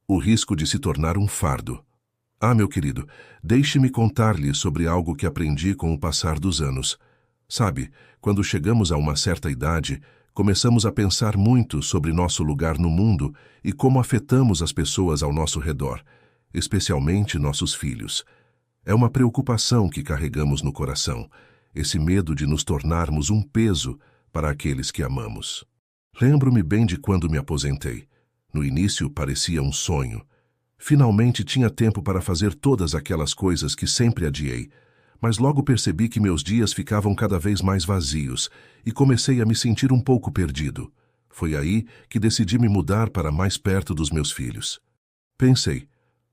O risco de se tornar um fardo. Ah, meu querido, deixe-me contar-lhe sobre algo que aprendi com o passar dos anos. Sabe, quando chegamos a uma certa idade, começamos a pensar muito sobre nosso lugar no mundo e como afetamos as pessoas ao nosso redor, especialmente nossos filhos. É uma preocupação que carregamos no coração, esse medo de nos tornarmos um peso para aqueles que amamos. Lembro-me bem de quando me aposentei. No início parecia um sonho. Finalmente tinha tempo para fazer todas aquelas coisas que sempre adiei, mas logo percebi que meus dias ficavam cada vez mais vazios e comecei a me sentir um pouco perdido. Foi aí que decidi me mudar para mais perto dos meus filhos. Pensei,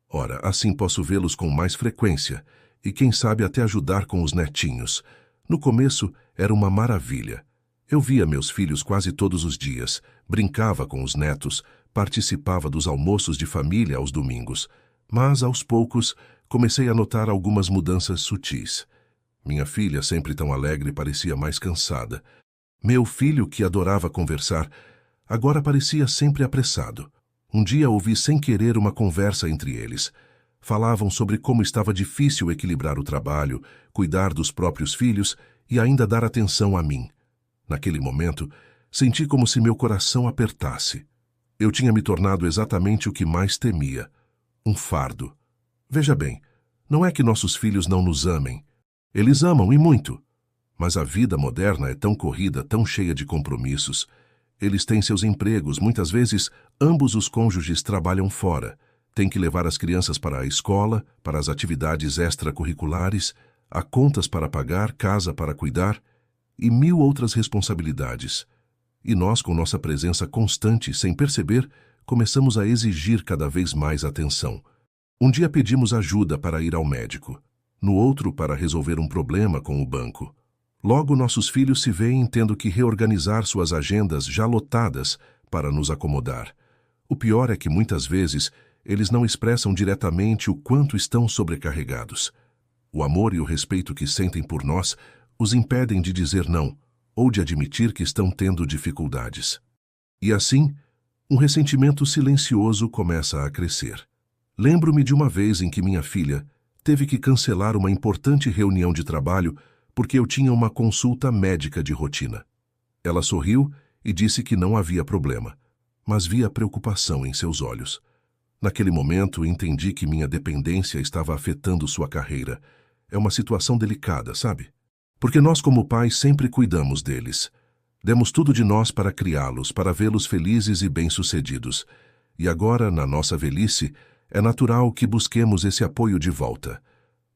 ora, assim posso vê-los com mais frequência e quem sabe até ajudar com os netinhos. No começo era uma maravilha. Eu via meus filhos quase todos os dias, brincava com os netos, participava dos almoços de família aos domingos, mas, aos poucos, comecei a notar algumas mudanças sutis. Minha filha, sempre tão alegre, parecia mais cansada. Meu filho, que adorava conversar, agora parecia sempre apressado. Um dia ouvi sem querer uma conversa entre eles. Falavam sobre como estava difícil equilibrar o trabalho, cuidar dos próprios filhos e ainda dar atenção a mim. Naquele momento, senti como se meu coração apertasse. Eu tinha me tornado exatamente o que mais temia, um fardo. Veja bem, não é que nossos filhos não nos amem. Eles amam e muito. Mas a vida moderna é tão corrida, tão cheia de compromissos. Eles têm seus empregos, muitas vezes ambos os cônjuges trabalham fora. Têm que levar as crianças para a escola, para as atividades extracurriculares, há contas para pagar, casa para cuidar e 1000 outras responsabilidades. E nós, com nossa presença constante, sem perceber, começamos a exigir cada vez mais atenção. Um dia pedimos ajuda para ir ao médico, no outro para resolver um problema com o banco. Logo nossos filhos se veem tendo que reorganizar suas agendas já lotadas para nos acomodar. O pior é que muitas vezes eles não expressam diretamente o quanto estão sobrecarregados. O amor e o respeito que sentem por nós os impedem de dizer não, ou de admitir que estão tendo dificuldades. E assim, um ressentimento silencioso começa a crescer. Lembro-me de uma vez em que minha filha teve que cancelar uma importante reunião de trabalho porque eu tinha uma consulta médica de rotina. Ela sorriu e disse que não havia problema, mas via preocupação em seus olhos. Naquele momento, entendi que minha dependência estava afetando sua carreira. É uma situação delicada, sabe? Porque nós, como pais, sempre cuidamos deles. Demos tudo de nós para criá-los, para vê-los felizes e bem-sucedidos. E agora, na nossa velhice, é natural que busquemos esse apoio de volta.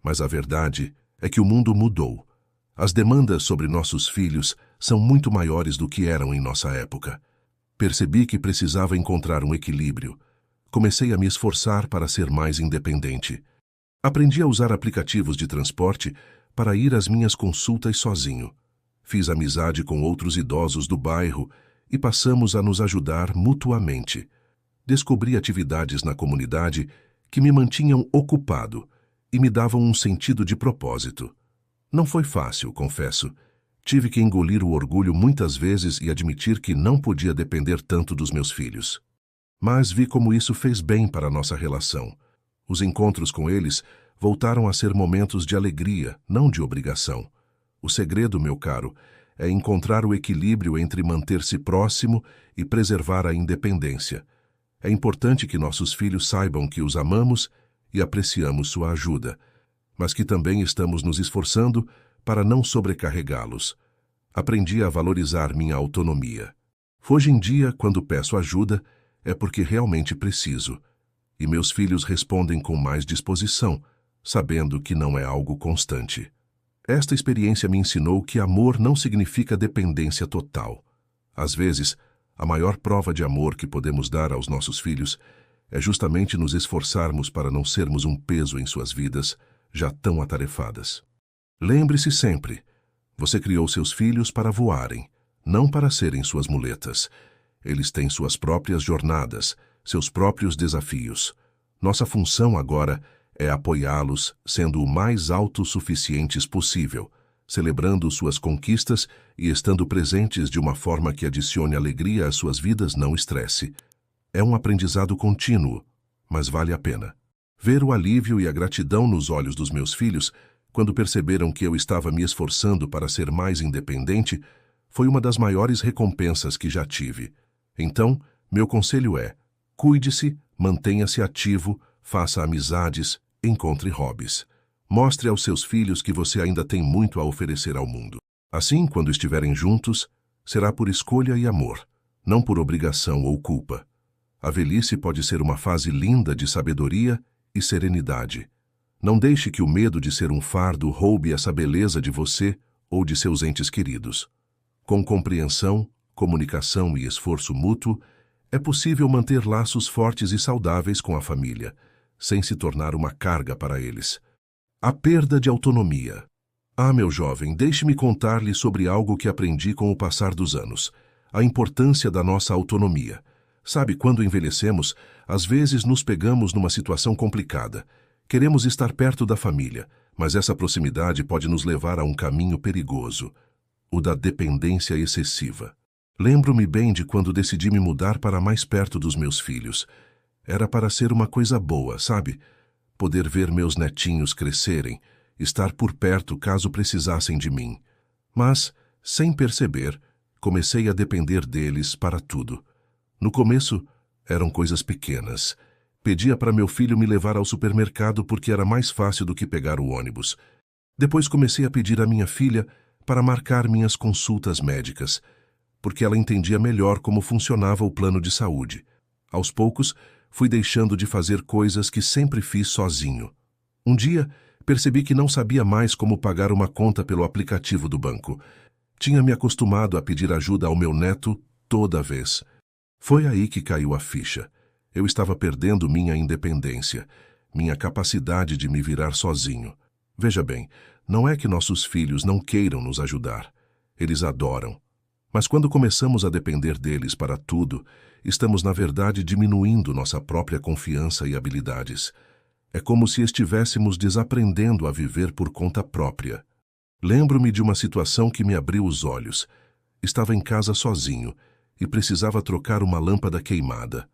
Mas a verdade é que o mundo mudou. As demandas sobre nossos filhos são muito maiores do que eram em nossa época. Percebi que precisava encontrar um equilíbrio. Comecei a me esforçar para ser mais independente. Aprendi a usar aplicativos de transporte para ir às minhas consultas sozinho. Fiz amizade com outros idosos do bairro e passamos a nos ajudar mutuamente. Descobri atividades na comunidade que me mantinham ocupado e me davam um sentido de propósito. Não foi fácil, confesso. Tive que engolir o orgulho muitas vezes e admitir que não podia depender tanto dos meus filhos. Mas vi como isso fez bem para a nossa relação. Os encontros com eles voltaram a ser momentos de alegria, não de obrigação. O segredo, meu caro, é encontrar o equilíbrio entre manter-se próximo e preservar a independência. É importante que nossos filhos saibam que os amamos e apreciamos sua ajuda, mas que também estamos nos esforçando para não sobrecarregá-los. Aprendi a valorizar minha autonomia. Hoje em dia, quando peço ajuda, é porque realmente preciso. E meus filhos respondem com mais disposição, sabendo que não é algo constante. Esta experiência me ensinou que amor não significa dependência total. Às vezes, a maior prova de amor que podemos dar aos nossos filhos é justamente nos esforçarmos para não sermos um peso em suas vidas, já tão atarefadas. Lembre-se sempre, você criou seus filhos para voarem, não para serem suas muletas. Eles têm suas próprias jornadas, seus próprios desafios. Nossa função agora é apoiá-los, sendo o mais autossuficientes possível, celebrando suas conquistas e estando presentes de uma forma que adicione alegria às suas vidas, não estresse. É um aprendizado contínuo, mas vale a pena. Ver o alívio e a gratidão nos olhos dos meus filhos, quando perceberam que eu estava me esforçando para ser mais independente, foi uma das maiores recompensas que já tive. Então, meu conselho é: cuide-se, mantenha-se ativo, faça amizades, encontre hobbies. Mostre aos seus filhos que você ainda tem muito a oferecer ao mundo. Assim, quando estiverem juntos, será por escolha e amor, não por obrigação ou culpa. A velhice pode ser uma fase linda de sabedoria e serenidade. Não deixe que o medo de ser um fardo roube essa beleza de você ou de seus entes queridos. Com compreensão, comunicação e esforço mútuo, é possível manter laços fortes e saudáveis com a família, sem se tornar uma carga para eles. A perda de autonomia. Ah, meu jovem, deixe-me contar-lhe sobre algo que aprendi com o passar dos anos: a importância da nossa autonomia. Sabe, quando envelhecemos, às vezes nos pegamos numa situação complicada. Queremos estar perto da família, mas essa proximidade pode nos levar a um caminho perigoso, o da dependência excessiva. Lembro-me bem de quando decidi me mudar para mais perto dos meus filhos. Era para ser uma coisa boa, sabe? Poder ver meus netinhos crescerem, estar por perto caso precisassem de mim. Mas, sem perceber, comecei a depender deles para tudo. No começo, eram coisas pequenas. Pedia para meu filho me levar ao supermercado porque era mais fácil do que pegar o ônibus. Depois comecei a pedir à minha filha para marcar minhas consultas médicas, porque ela entendia melhor como funcionava o plano de saúde. Aos poucos, fui deixando de fazer coisas que sempre fiz sozinho. Um dia, percebi que não sabia mais como pagar uma conta pelo aplicativo do banco. Tinha me acostumado a pedir ajuda ao meu neto toda vez. Foi aí que caiu a ficha. Eu estava perdendo minha independência, minha capacidade de me virar sozinho. Veja bem, não é que nossos filhos não queiram nos ajudar. Eles adoram. Mas quando começamos a depender deles para tudo, estamos, na verdade, diminuindo nossa própria confiança e habilidades. É como se estivéssemos desaprendendo a viver por conta própria. Lembro-me de uma situação que me abriu os olhos. Estava em casa sozinho e precisava trocar uma lâmpada queimada.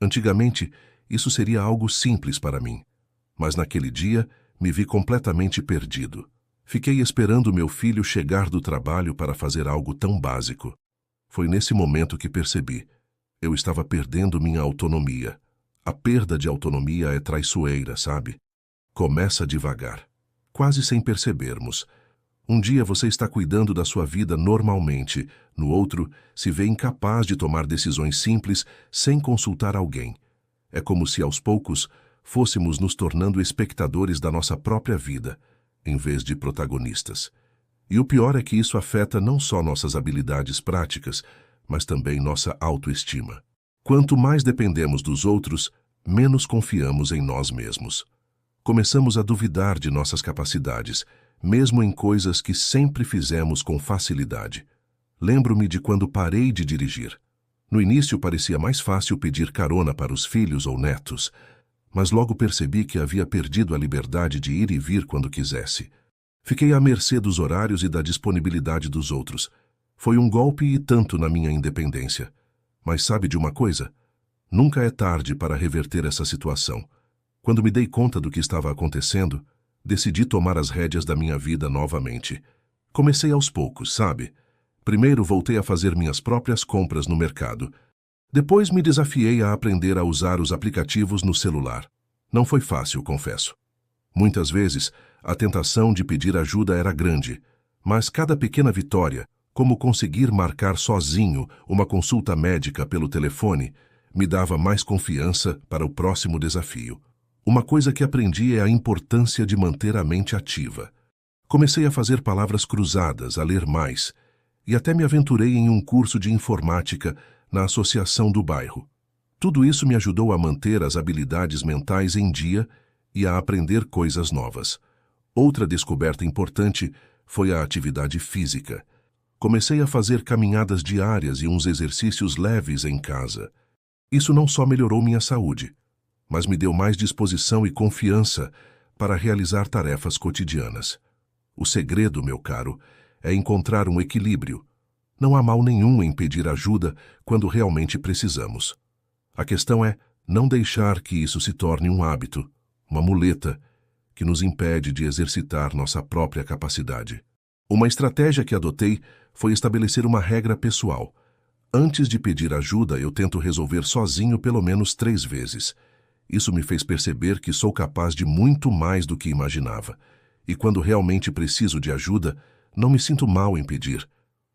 Antigamente, isso seria algo simples para mim. Mas naquele dia, me vi completamente perdido. Fiquei esperando meu filho chegar do trabalho para fazer algo tão básico. Foi nesse momento que percebi: eu estava perdendo minha autonomia. A perda de autonomia é traiçoeira, sabe? Começa devagar, quase sem percebermos. Um dia você está cuidando da sua vida normalmente, no outro, se vê incapaz de tomar decisões simples sem consultar alguém. É como se, aos poucos, fôssemos nos tornando espectadores da nossa própria vida, em vez de protagonistas. E o pior é que isso afeta não só nossas habilidades práticas, mas também nossa autoestima. Quanto mais dependemos dos outros, menos confiamos em nós mesmos. Começamos a duvidar de nossas capacidades, mesmo em coisas que sempre fizemos com facilidade. Lembro-me de quando parei de dirigir. No início parecia mais fácil pedir carona para os filhos ou netos, mas logo percebi que havia perdido a liberdade de ir e vir quando quisesse. Fiquei à mercê dos horários e da disponibilidade dos outros. Foi um golpe e tanto na minha independência. Mas sabe de uma coisa? Nunca é tarde para reverter essa situação. Quando me dei conta do que estava acontecendo, decidi tomar as rédeas da minha vida novamente. Comecei aos poucos, sabe? Primeiro voltei a fazer minhas próprias compras no mercado. Depois me desafiei a aprender a usar os aplicativos no celular. Não foi fácil, confesso. Muitas vezes, a tentação de pedir ajuda era grande, mas cada pequena vitória, como conseguir marcar sozinho uma consulta médica pelo telefone, me dava mais confiança para o próximo desafio. Uma coisa que aprendi é a importância de manter a mente ativa. Comecei a fazer palavras cruzadas, a ler mais, e até me aventurei em um curso de informática na associação do bairro. Tudo isso me ajudou a manter as habilidades mentais em dia e a aprender coisas novas. Outra descoberta importante foi a atividade física. Comecei a fazer caminhadas diárias e uns exercícios leves em casa. Isso não só melhorou minha saúde, mas me deu mais disposição e confiança para realizar tarefas cotidianas. O segredo, meu caro, é encontrar um equilíbrio. Não há mal nenhum em pedir ajuda quando realmente precisamos. A questão é Não deixar que isso se torne um hábito, uma muleta, que nos impede de exercitar nossa própria capacidade. Uma estratégia que adotei foi estabelecer uma regra pessoal. Antes de pedir ajuda, eu tento resolver sozinho pelo menos 3 vezes. Isso me fez perceber que sou capaz de muito mais do que imaginava. E quando realmente preciso de ajuda, não me sinto mal em pedir,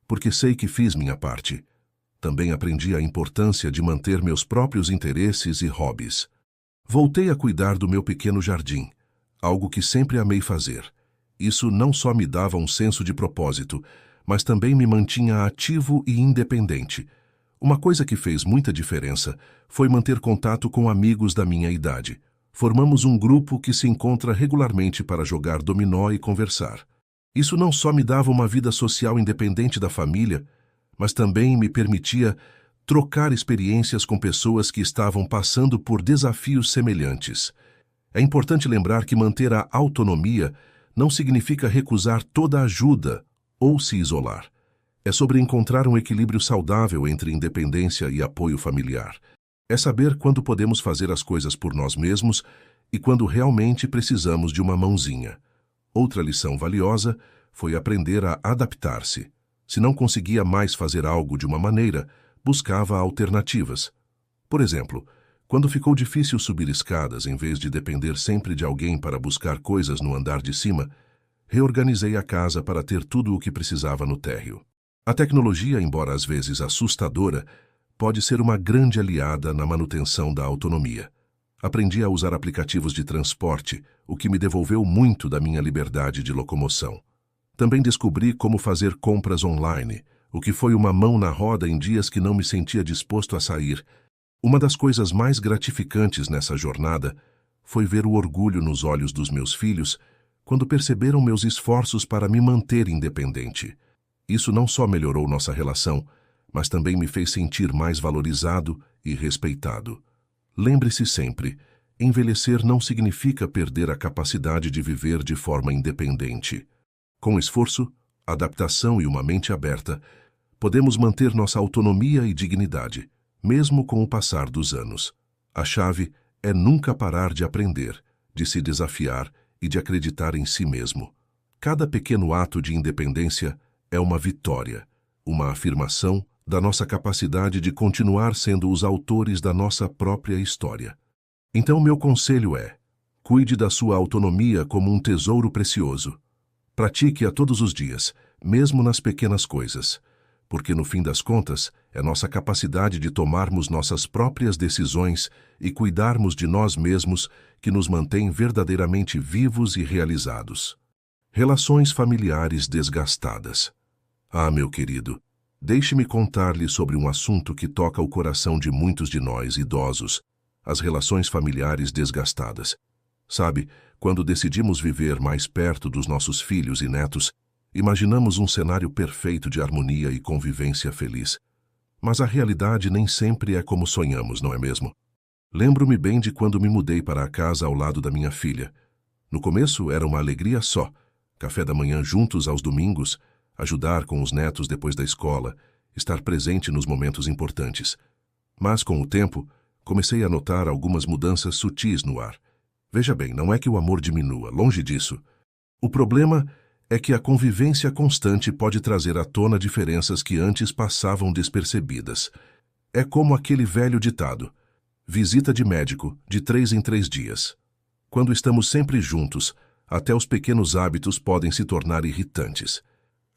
porque sei que fiz minha parte. Também aprendi a importância de manter meus próprios interesses e hobbies. Voltei a cuidar do meu pequeno jardim, algo que sempre amei fazer. Isso não só me dava um senso de propósito, mas também me mantinha ativo e independente. Uma coisa que fez muita diferença foi manter contato com amigos da minha idade. Formamos um grupo que se encontra regularmente para jogar dominó e conversar. Isso não só me dava uma vida social independente da família, mas também me permitia trocar experiências com pessoas que estavam passando por desafios semelhantes. É importante lembrar que manter a autonomia não significa recusar toda ajuda ou se isolar. É sobre encontrar um equilíbrio saudável entre independência e apoio familiar. É saber quando podemos fazer as coisas por nós mesmos e quando realmente precisamos de uma mãozinha. Outra lição valiosa foi aprender a adaptar-se. Se não conseguia mais fazer algo de uma maneira, buscava alternativas. Por exemplo, quando ficou difícil subir escadas em vez de depender sempre de alguém para buscar coisas no andar de cima, reorganizei a casa para ter tudo o que precisava no térreo. A tecnologia, embora às vezes assustadora, pode ser uma grande aliada na manutenção da autonomia. Aprendi a usar aplicativos de transporte, o que me devolveu muito da minha liberdade de locomoção. Também descobri como fazer compras online, o que foi uma mão na roda em dias que não me sentia disposto a sair. Uma das coisas mais gratificantes nessa jornada foi ver o orgulho nos olhos dos meus filhos quando perceberam meus esforços para me manter independente. Isso não só melhorou nossa relação, mas também me fez sentir mais valorizado e respeitado. Lembre-se sempre, envelhecer não significa perder a capacidade de viver de forma independente. Com esforço, adaptação e uma mente aberta, podemos manter nossa autonomia e dignidade, mesmo com o passar dos anos. A chave é nunca parar de aprender, de se desafiar e de acreditar em si mesmo. Cada pequeno ato de independência é uma vitória, uma afirmação da nossa capacidade de continuar sendo os autores da nossa própria história. Então, meu conselho é: cuide da sua autonomia como um tesouro precioso. Pratique-a todos os dias, mesmo nas pequenas coisas, porque no fim das contas é nossa capacidade de tomarmos nossas próprias decisões e cuidarmos de nós mesmos que nos mantém verdadeiramente vivos e realizados. Relações familiares desgastadas. Ah, meu querido, deixe-me contar-lhe sobre um assunto que toca o coração de muitos de nós, idosos: as relações familiares desgastadas. Sabe, quando decidimos viver mais perto dos nossos filhos e netos, imaginamos um cenário perfeito de harmonia e convivência feliz. Mas a realidade nem sempre é como sonhamos, não é mesmo? Lembro-me bem de quando me mudei para a casa ao lado da minha filha. No começo era uma alegria só: café da manhã juntos aos domingos, ajudar com os netos depois da escola, estar presente nos momentos importantes. Mas, com o tempo, comecei a notar algumas mudanças sutis no ar. Veja bem, não é que o amor diminua, longe disso. O problema é que a convivência constante pode trazer à tona diferenças que antes passavam despercebidas. É como aquele velho ditado: visita de médico, de 3 em 3 dias. Quando estamos sempre juntos, até os pequenos hábitos podem se tornar irritantes.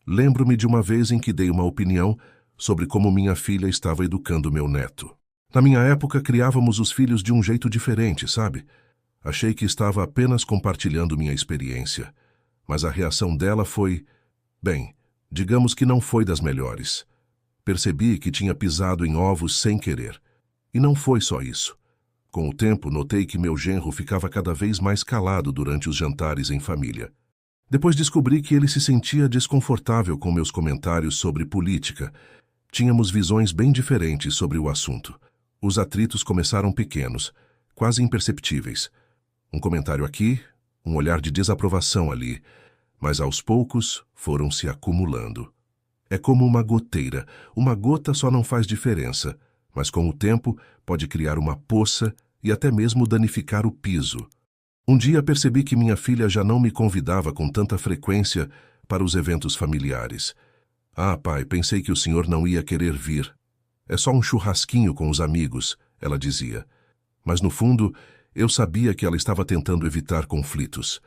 Lembro-me de uma vez em que dei uma opinião sobre como minha filha estava educando meu neto. Na minha época, criávamos os filhos de um jeito diferente, sabe? Achei que estava apenas compartilhando minha experiência, mas a reação dela foi, bem, digamos que não foi das melhores. Percebi que tinha pisado em ovos sem querer. E não foi só isso. Com o tempo, notei que meu genro ficava cada vez mais calado durante os jantares em família. Depois descobri que ele se sentia desconfortável com meus comentários sobre política. Tínhamos visões bem diferentes sobre o assunto. Os atritos começaram pequenos, quase imperceptíveis. Um comentário aqui, um olhar de desaprovação ali, mas aos poucos foram se acumulando. É como uma goteira. Uma gota só não faz diferença, mas com o tempo pode criar uma poça e até mesmo danificar o piso. Um dia percebi que minha filha já não me convidava com tanta frequência para os eventos familiares. Ah, pai, pensei que o senhor não ia querer vir. É só um churrasquinho com os amigos, ela dizia. Mas no fundo, eu sabia que ela estava tentando evitar conflitos.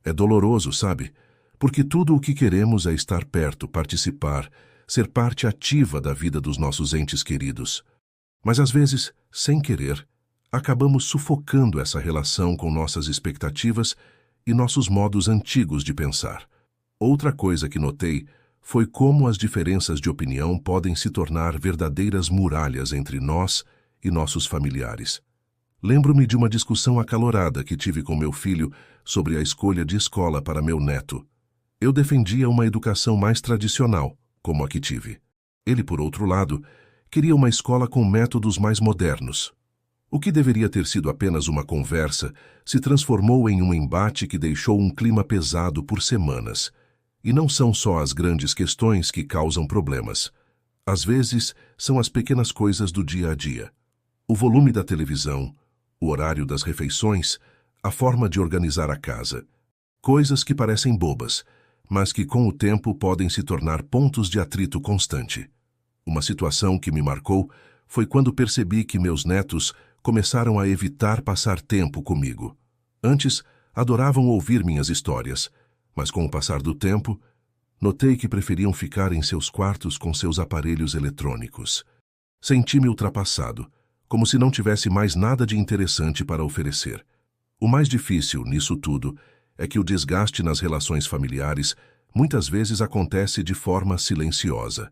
É doloroso, sabe? Porque tudo o que queremos é estar perto, participar, ser parte ativa da vida dos nossos entes queridos. Mas às vezes, sem querer, acabamos sufocando essa relação com nossas expectativas e nossos modos antigos de pensar. Outra coisa que notei foi como as diferenças de opinião podem se tornar verdadeiras muralhas entre nós e nossos familiares. Lembro-me de uma discussão acalorada que tive com meu filho sobre a escolha de escola para meu neto. Eu defendia uma educação mais tradicional, como a que tive. Ele, por outro lado, queria uma escola com métodos mais modernos. O que deveria ter sido apenas uma conversa se transformou em um embate que deixou um clima pesado por semanas. E não são só as grandes questões que causam problemas. Às vezes, são as pequenas coisas do dia a dia. O volume da televisão, o horário das refeições, a forma de organizar a casa. Coisas que parecem bobas, mas que com o tempo podem se tornar pontos de atrito constante. Uma situação que me marcou foi quando percebi que meus netos começaram a evitar passar tempo comigo. Antes, adoravam ouvir minhas histórias, mas com o passar do tempo, notei que preferiam ficar em seus quartos com seus aparelhos eletrônicos. Senti-me ultrapassado, como se não tivesse mais nada de interessante para oferecer. O mais difícil nisso tudo é que o desgaste nas relações familiares muitas vezes acontece de forma silenciosa.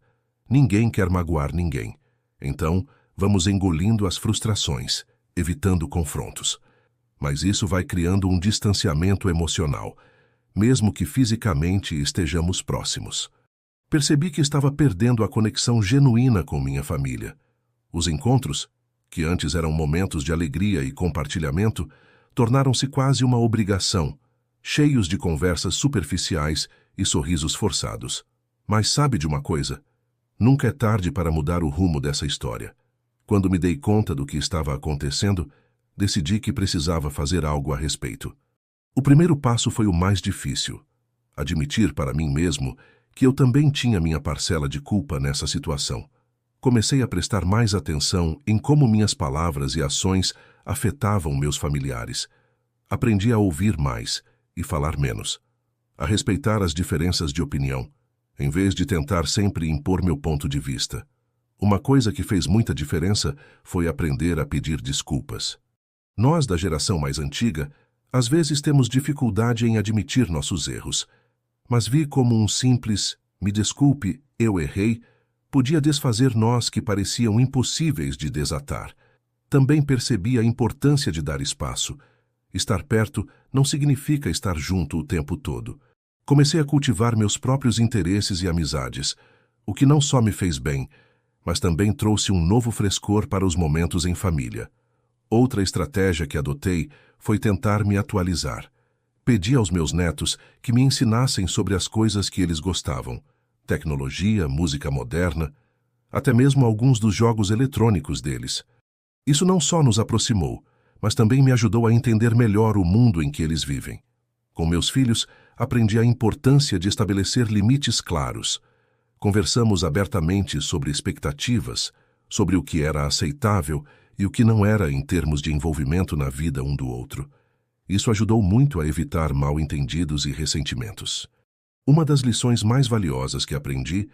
Ninguém quer magoar ninguém. Então, vamos engolindo as frustrações, evitando confrontos. Mas isso vai criando um distanciamento emocional, mesmo que fisicamente estejamos próximos. Percebi que estava perdendo a conexão genuína com minha família. Os encontros, que antes eram momentos de alegria e compartilhamento, tornaram-se quase uma obrigação, cheios de conversas superficiais e sorrisos forçados. Mas sabe de uma coisa? Nunca é tarde para mudar o rumo dessa história. Quando me dei conta do que estava acontecendo, decidi que precisava fazer algo a respeito. O primeiro passo foi o mais difícil: admitir para mim mesmo que eu também tinha minha parcela de culpa nessa situação. Comecei a prestar mais atenção em como minhas palavras e ações afetavam meus familiares. Aprendi a ouvir mais e falar menos, a respeitar as diferenças de opinião, em vez de tentar sempre impor meu ponto de vista. Uma coisa que fez muita diferença foi aprender a pedir desculpas. Nós, da geração mais antiga, às vezes temos dificuldade em admitir nossos erros, mas vi como um simples "me desculpe, eu errei" podia desfazer nós que pareciam impossíveis de desatar. Também percebi a importância de dar espaço. Estar perto não significa estar junto o tempo todo. Comecei a cultivar meus próprios interesses e amizades, o que não só me fez bem, mas também trouxe um novo frescor para os momentos em família. Outra estratégia que adotei foi tentar me atualizar. Pedi aos meus netos que me ensinassem sobre as coisas que eles gostavam: tecnologia, música moderna, até mesmo alguns dos jogos eletrônicos deles. Isso não só nos aproximou, mas também me ajudou a entender melhor o mundo em que eles vivem. Com meus filhos, aprendi a importância de estabelecer limites claros. Conversamos abertamente sobre expectativas, sobre o que era aceitável e o que não era em termos de envolvimento na vida um do outro. Isso ajudou muito a evitar mal-entendidos e ressentimentos. Uma das lições mais valiosas que aprendi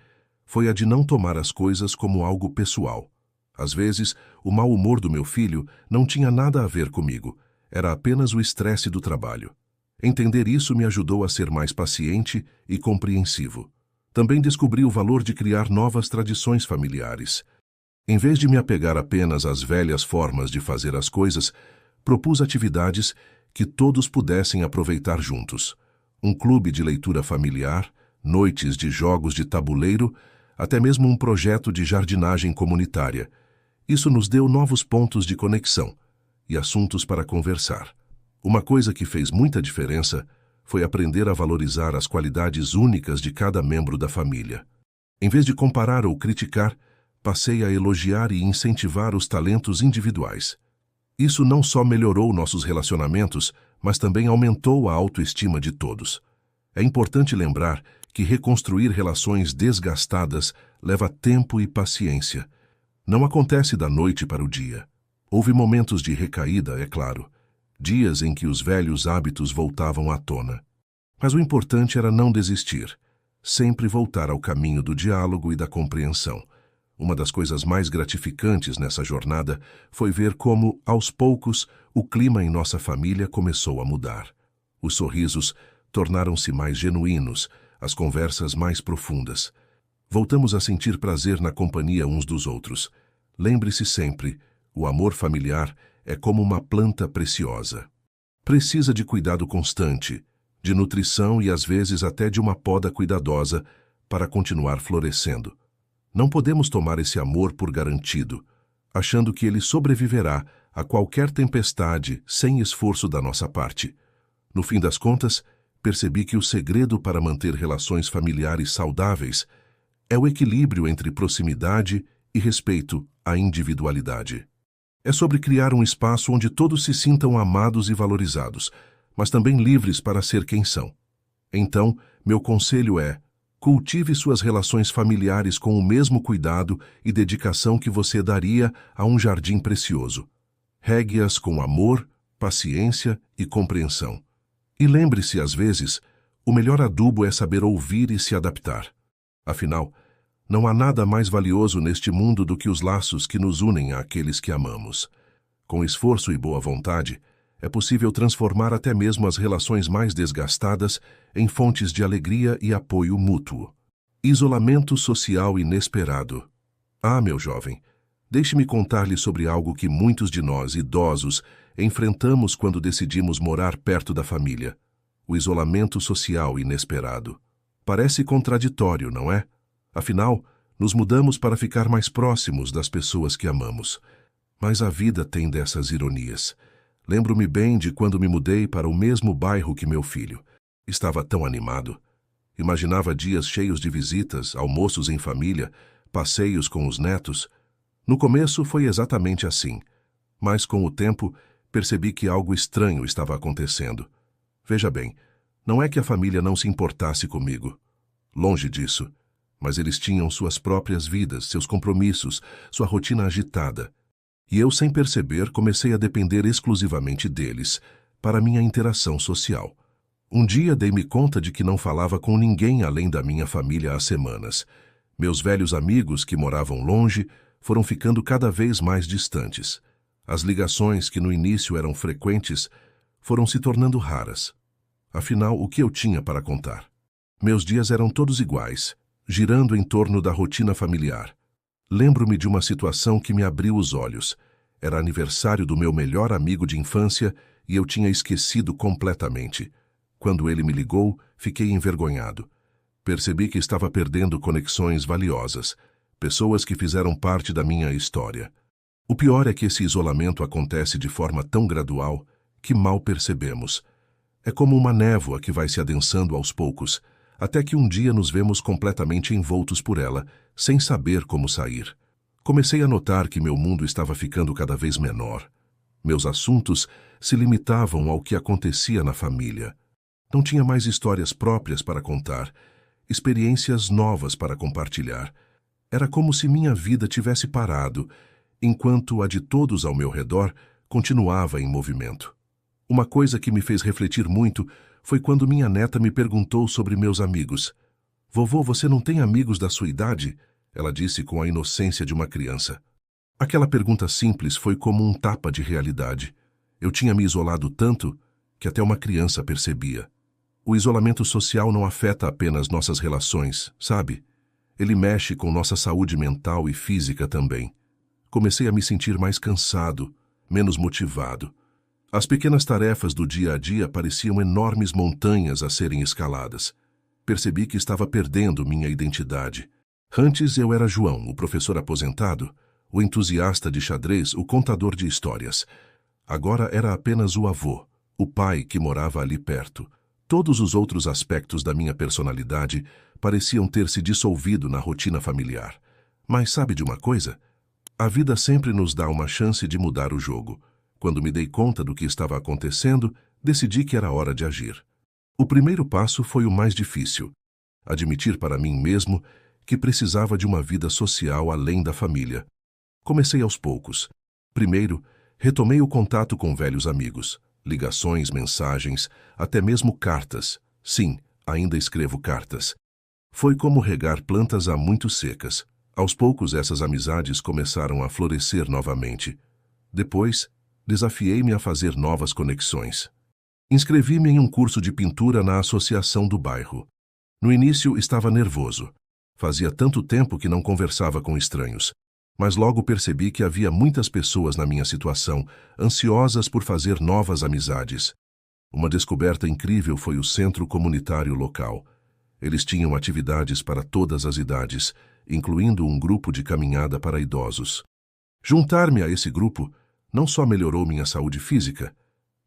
foi a de não tomar as coisas como algo pessoal. Às vezes, o mau humor do meu filho não tinha nada a ver comigo, era apenas o estresse do trabalho. Entender isso me ajudou a ser mais paciente e compreensivo. Também descobri o valor de criar novas tradições familiares. Em vez de me apegar apenas às velhas formas de fazer as coisas, propus atividades que todos pudessem aproveitar juntos. Um clube de leitura familiar, noites de jogos de tabuleiro, até mesmo um projeto de jardinagem comunitária. Isso nos deu novos pontos de conexão e assuntos para conversar. Uma coisa que fez muita diferença foi aprender a valorizar as qualidades únicas de cada membro da família. Em vez de comparar ou criticar, passei a elogiar e incentivar os talentos individuais. Isso não só melhorou nossos relacionamentos, mas também aumentou a autoestima de todos. É importante lembrar que reconstruir relações desgastadas leva tempo e paciência. Não acontece da noite para o dia. Houve momentos de recaída, é claro, dias em que os velhos hábitos voltavam à tona. Mas o importante era não desistir, sempre voltar ao caminho do diálogo e da compreensão. Uma das coisas mais gratificantes nessa jornada foi ver como, aos poucos, o clima em nossa família começou a mudar. Os sorrisos tornaram-se mais genuínos, as conversas mais profundas. Voltamos a sentir prazer na companhia uns dos outros. Lembre-se sempre, o amor familiar é como uma planta preciosa. Precisa de cuidado constante, de nutrição e às vezes até de uma poda cuidadosa para continuar florescendo. Não podemos tomar esse amor por garantido, achando que ele sobreviverá a qualquer tempestade sem esforço da nossa parte. No fim das contas, percebi que o segredo para manter relações familiares saudáveis é o equilíbrio entre proximidade e respeito à individualidade. É sobre criar um espaço onde todos se sintam amados e valorizados, mas também livres para ser quem são. Então, meu conselho é: cultive suas relações familiares com o mesmo cuidado e dedicação que você daria a um jardim precioso. Regue-as com amor, paciência e compreensão. E lembre-se, às vezes, o melhor adubo é saber ouvir e se adaptar. Afinal, não há nada mais valioso neste mundo do que os laços que nos unem àqueles que amamos. Com esforço e boa vontade, é possível transformar até mesmo as relações mais desgastadas em fontes de alegria e apoio mútuo. Isolamento social inesperado. Ah, meu jovem, deixe-me contar-lhe sobre algo que muitos de nós, idosos, enfrentamos quando decidimos morar perto da família. O isolamento social inesperado. Parece contraditório, não é? Afinal, nos mudamos para ficar mais próximos das pessoas que amamos. Mas a vida tem dessas ironias. Lembro-me bem de quando me mudei para o mesmo bairro que meu filho. Estava tão animado. Imaginava dias cheios de visitas, almoços em família, passeios com os netos. No começo foi exatamente assim. Mas com o tempo, percebi que algo estranho estava acontecendo. Veja bem, não é que a família não se importasse comigo. Longe disso. Mas eles tinham suas próprias vidas, seus compromissos, sua rotina agitada. E eu, sem perceber, comecei a depender exclusivamente deles para minha interação social. Um dia dei-me conta de que não falava com ninguém além da minha família há semanas. Meus velhos amigos, que moravam longe, foram ficando cada vez mais distantes. As ligações, que no início eram frequentes, foram se tornando raras. Afinal, o que eu tinha para contar? Meus dias eram todos iguais, girando em torno da rotina familiar. Lembro-me de uma situação que me abriu os olhos. Era aniversário do meu melhor amigo de infância e eu tinha esquecido completamente. Quando ele me ligou, fiquei envergonhado. Percebi que estava perdendo conexões valiosas, pessoas que fizeram parte da minha história. O pior é que esse isolamento acontece de forma tão gradual que mal percebemos. É como uma névoa que vai se adensando aos poucos, até que um dia nos vemos completamente envoltos por ela, sem saber como sair. Comecei a notar que meu mundo estava ficando cada vez menor. Meus assuntos se limitavam ao que acontecia na família. Não tinha mais histórias próprias para contar, experiências novas para compartilhar. Era como se minha vida tivesse parado, enquanto a de todos ao meu redor continuava em movimento. Uma coisa que me fez refletir muito foi quando minha neta me perguntou sobre meus amigos. "Vovô, você não tem amigos da sua idade?" Ela disse com a inocência de uma criança. Aquela pergunta simples foi como um tapa de realidade. Eu tinha me isolado tanto que até uma criança percebia. O isolamento social não afeta apenas nossas relações, sabe? Ele mexe com nossa saúde mental e física também. Comecei a me sentir mais cansado, menos motivado. As pequenas tarefas do dia a dia pareciam enormes montanhas a serem escaladas. Percebi que estava perdendo minha identidade. Antes eu era João, o professor aposentado, o entusiasta de xadrez, o contador de histórias. Agora era apenas o avô, o pai que morava ali perto. Todos os outros aspectos da minha personalidade pareciam ter se dissolvido na rotina familiar. Mas sabe de uma coisa? A vida sempre nos dá uma chance de mudar o jogo. Quando me dei conta do que estava acontecendo, decidi que era hora de agir. O primeiro passo foi o mais difícil: admitir para mim mesmo que precisava de uma vida social além da família. Comecei aos poucos. Primeiro, retomei o contato com velhos amigos, ligações, mensagens, até mesmo cartas. Sim, ainda escrevo cartas. Foi como regar plantas há muito secas. Aos poucos, essas amizades começaram a florescer novamente. Depois, desafiei-me a fazer novas conexões. Inscrevi-me em um curso de pintura na associação do bairro. No início, estava nervoso. Fazia tanto tempo que não conversava com estranhos. Mas logo percebi que havia muitas pessoas na minha situação, ansiosas por fazer novas amizades. Uma descoberta incrível foi o centro comunitário local. Eles tinham atividades para todas as idades, incluindo um grupo de caminhada para idosos. Juntar-me a esse grupo não só melhorou minha saúde física,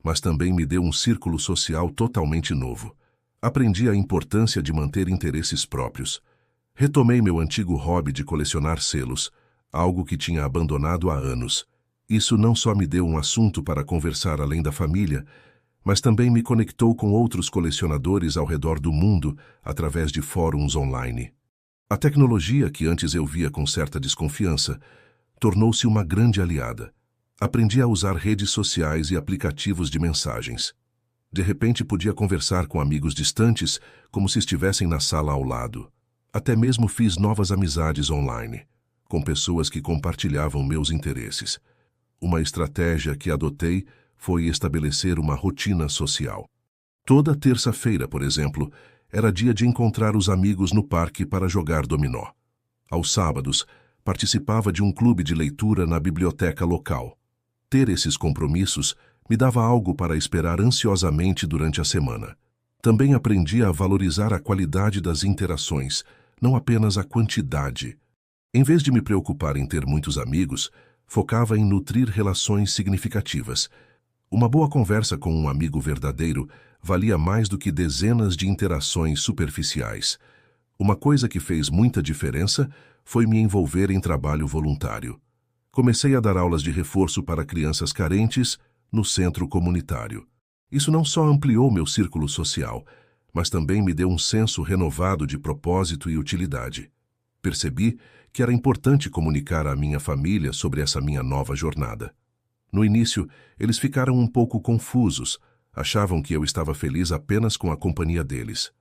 mas também me deu um círculo social totalmente novo. Aprendi a importância de manter interesses próprios. Retomei meu antigo hobby de colecionar selos, algo que tinha abandonado há anos. Isso não só me deu um assunto para conversar além da família, mas também me conectou com outros colecionadores ao redor do mundo através de fóruns online. A tecnologia, que antes eu via com certa desconfiança, tornou-se uma grande aliada. Aprendi a usar redes sociais e aplicativos de mensagens. De repente podia conversar com amigos distantes como se estivessem na sala ao lado. Até mesmo fiz novas amizades online, com pessoas que compartilhavam meus interesses. Uma estratégia que adotei foi estabelecer uma rotina social. Toda terça-feira, por exemplo, era dia de encontrar os amigos no parque para jogar dominó. Aos sábados, participava de um clube de leitura na biblioteca local. Ter esses compromissos me dava algo para esperar ansiosamente durante a semana. Também aprendi a valorizar a qualidade das interações, não apenas a quantidade. Em vez de me preocupar em ter muitos amigos, focava em nutrir relações significativas. Uma boa conversa com um amigo verdadeiro valia mais do que dezenas de interações superficiais. Uma coisa que fez muita diferença foi me envolver em trabalho voluntário. Comecei a dar aulas de reforço para crianças carentes no centro comunitário. Isso não só ampliou meu círculo social, mas também me deu um senso renovado de propósito e utilidade. Percebi que era importante comunicar à minha família sobre essa minha nova jornada. No início, eles ficaram um pouco confusos, achavam que eu estava feliz apenas com a companhia deles.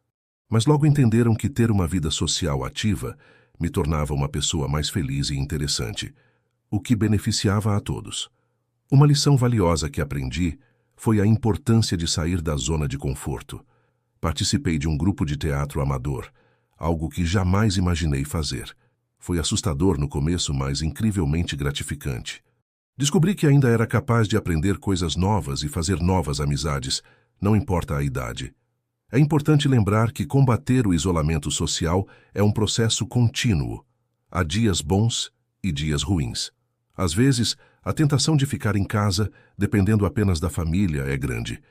Mas logo entenderam que ter uma vida social ativa me tornava uma pessoa mais feliz e interessante, o que beneficiava a todos. Uma lição valiosa que aprendi foi a importância de sair da zona de conforto. Participei de um grupo de teatro amador, algo que jamais imaginei fazer. Foi assustador no começo, mas incrivelmente gratificante. Descobri que ainda era capaz de aprender coisas novas e fazer novas amizades, não importa a idade. É importante lembrar que combater o isolamento social é um processo contínuo. Há dias bons e dias ruins. Às vezes, a tentação de ficar em casa, dependendo apenas da família, é grande.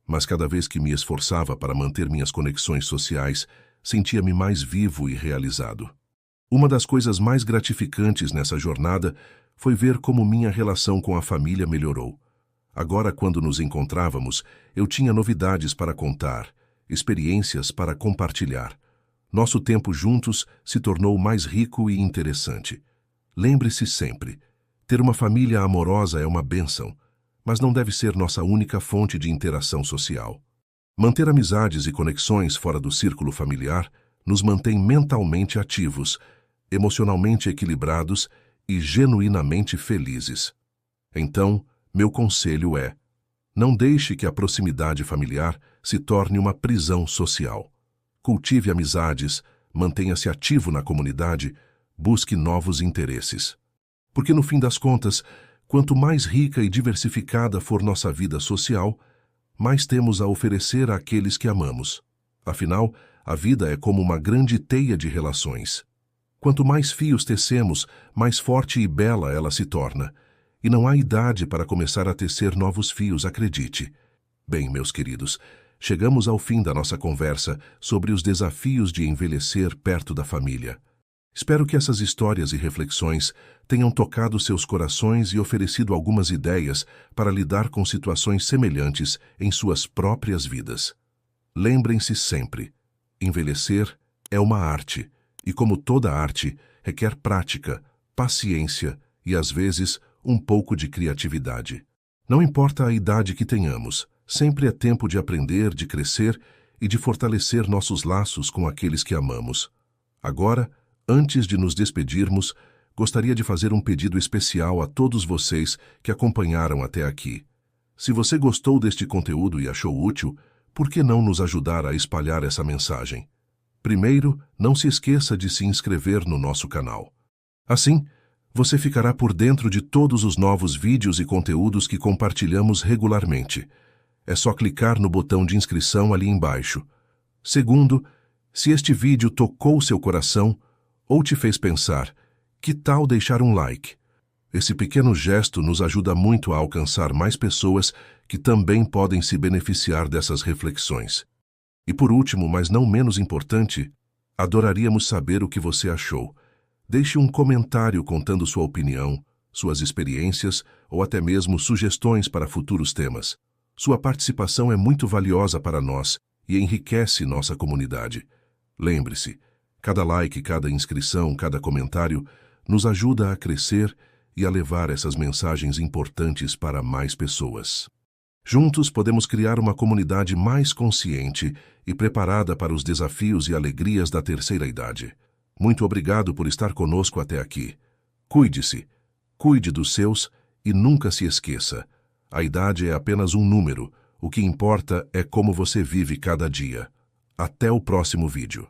Mas cada vez que me esforçava para manter minhas conexões sociais, sentia-me mais vivo e realizado. Uma das coisas mais gratificantes nessa jornada foi ver como minha relação com a família melhorou. Agora, quando nos encontrávamos, eu tinha novidades para contar, experiências para compartilhar. Nosso tempo juntos se tornou mais rico e interessante. Lembre-se sempre, ter uma família amorosa é uma bênção, mas não deve ser nossa única fonte de interação social. Manter amizades e conexões fora do círculo familiar nos mantém mentalmente ativos, emocionalmente equilibrados e genuinamente felizes. Então, meu conselho é: não deixe que a proximidade familiar se torne uma prisão social. Cultive amizades, mantenha-se ativo na comunidade, busque novos interesses. Porque no fim das contas, quanto mais rica e diversificada for nossa vida social, mais temos a oferecer àqueles que amamos. Afinal, a vida é como uma grande teia de relações. Quanto mais fios tecemos, mais forte e bela ela se torna. E não há idade para começar a tecer novos fios, acredite. Bem, meus queridos, chegamos ao fim da nossa conversa sobre os desafios de envelhecer perto da família. Espero que essas histórias e reflexões tenham tocado seus corações e oferecido algumas ideias para lidar com situações semelhantes em suas próprias vidas. Lembrem-se sempre, envelhecer é uma arte, e como toda arte, requer prática, paciência e, às vezes, um pouco de criatividade. Não importa a idade que tenhamos, sempre é tempo de aprender, de crescer e de fortalecer nossos laços com aqueles que amamos. Agora, antes de nos despedirmos, gostaria de fazer um pedido especial a todos vocês que acompanharam até aqui. Se você gostou deste conteúdo e achou útil, por que não nos ajudar a espalhar essa mensagem? Primeiro, não se esqueça de se inscrever no nosso canal. Assim, você ficará por dentro de todos os novos vídeos e conteúdos que compartilhamos regularmente. É só clicar no botão de inscrição ali embaixo. Segundo, se este vídeo tocou seu coração ou te fez pensar, que tal deixar um like? Esse pequeno gesto nos ajuda muito a alcançar mais pessoas que também podem se beneficiar dessas reflexões. E por último, mas não menos importante, adoraríamos saber o que você achou. Deixe um comentário contando sua opinião, suas experiências ou até mesmo sugestões para futuros temas. Sua participação é muito valiosa para nós e enriquece nossa comunidade. Lembre-se, cada like, cada inscrição, cada comentário nos ajuda a crescer e a levar essas mensagens importantes para mais pessoas. Juntos podemos criar uma comunidade mais consciente e preparada para os desafios e alegrias da terceira idade. Muito obrigado por estar conosco até aqui. Cuide-se, cuide dos seus e nunca se esqueça. A idade é apenas um número. O que importa é como você vive cada dia. Até o próximo vídeo.